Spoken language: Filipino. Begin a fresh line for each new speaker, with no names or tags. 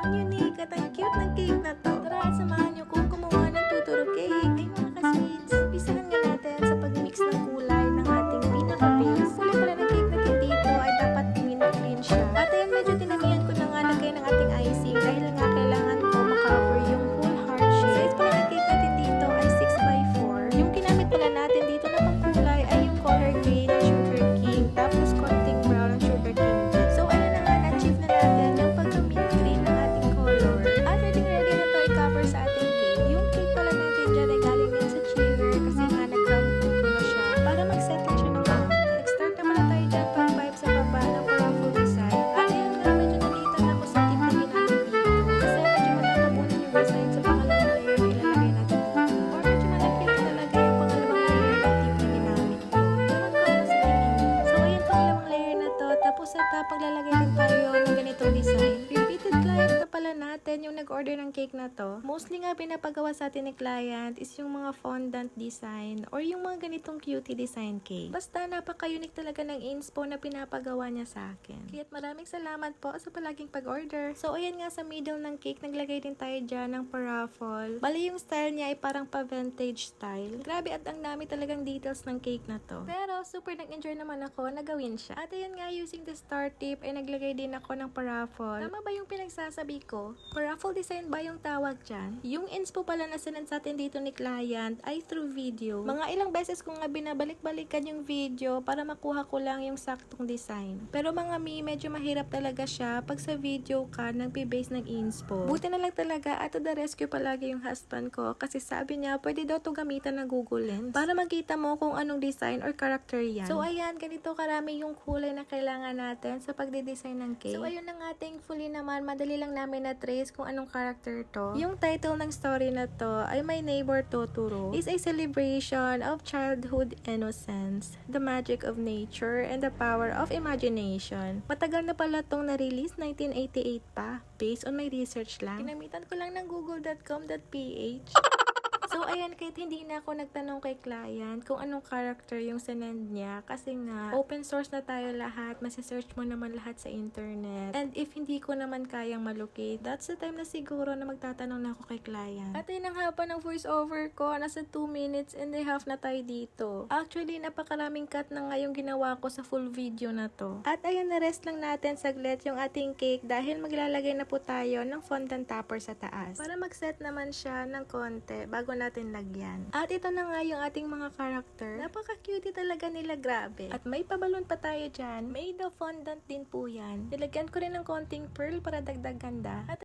Ang unique at ang cute ng cake na to. Tara, samahan niyo kung gumawa ng tuturo cake. Ay mga ka-sweets, umpisahan nga natin sa pag-mix ng kulay ng ating pinaka-base. Kulay pala ng cake natin dito ay dapat mint green siya. At ayan, medyo dinamihan ko na nga lagay ng ating icing dahil nga kailangan ko makover yung whole heart shape. Size pala ng cake natin dito ay 6x4. Yung ginamit pala natin dito na pangkulay ay yung color green ng Sugar King, tapos konting brown ng Sugar King. So ayun na nga, na-achieve na natin yung pagka-mint green ng ating color. At ready na to i-cover sa ating cake. Yung cake pala natin dyan ay galing din sa chiller kasi nga nag-ground cook ko na siya para mag-settle siya ng konti. Nag-start na pala tayo dyan pag-vibe sa baba ng paraffle design. At ayun nga, medyo nalitan ako sa tip na ginamit dito kasi medyo matatabunan yung design sa pangalawang layer na ilalagay natin dito. Or medyo malaki lang talaga yung pangalawang layer ng tip na ginamit ko. Ewan ko ano sa tingin niyo. So ayun, pangalawang layer na to. Tapos at paglalagay din tayo ng ganitong design. Repeated client na pala natin yung nag-order ng cake na to. Mostly nga pinapagawa sa atin ni client is yung mga fondant design or yung mga ganitong cutie design cake. Basta napaka-unique talaga ng inspo na pinapagawa niya sa akin. Kaya't maraming salamat po sa palaging pag-order. So ayan nga, sa middle ng cake naglagay din tayo dyan ng paraffle. Bali yung style niya ay parang pa-vintage style. Grabe, at ang dami talagang details ng cake na to. Pero super nag-enjoy naman ako na gawin siya. At ayan nga, using the star tip ay naglagay din ako ng paraffle. Tama ba yung pinagsasabi ko? Paraffle design ba yung tawag dyan? Yung inspo pala na sinend sa atin dito ni client ay through video. Mga ilang beses ko nga binabalik-balikan yung video para makuha ko lang yung saktong design. Pero mga medyo mahirap talaga siya pag sa video ka nagbe-base ng inspo. Buti na lang talaga at to the rescue palagi yung husband ko kasi sabi niya pwede daw to gamitan ng Google Lens para makita mo kung anong design or character yan. So ayan, ganito karami yung kulay na kailangan natin sa pagde-design ng cake. So ayun na nga, thankfully naman madali lang namin na trace kung anong character to. Yung title ng story na to ay My Neighbor Totoro is a celebration of childhood innocence, the magic of nature, and the power of imagination. Matagal na pala tong na-release, 1988 pa. Based on my research lang. Ginamitan ko lang ng google.com.ph. So, ayan, kahit hindi na ako nagtanong kay client kung anong character yung sinend niya kasi nga, open source na tayo lahat, masisearch mo naman lahat sa internet. And if hindi ko naman kayang malocate, that's the time na siguro na magtatanong na ako kay client. At ayun ang haba ng voice over ko, nasa 2 minutes and a half na tayo dito. Actually, napakaraming cut na nga yung ginawa ko sa full video na to. At ayun, na-rest lang natin saglit yung ating cake dahil maglalagay na po tayo ng fondant topper sa taas. Para mag-set naman siya ng konti bago natin lagyan. At ito na nga yung ating mga character. Napaka-cutie talaga nila, grabe. At may pabalon pa tayo dyan. Made of fondant din po yan. Nilagyan ko rin ng konting pearl para dagdag ganda. At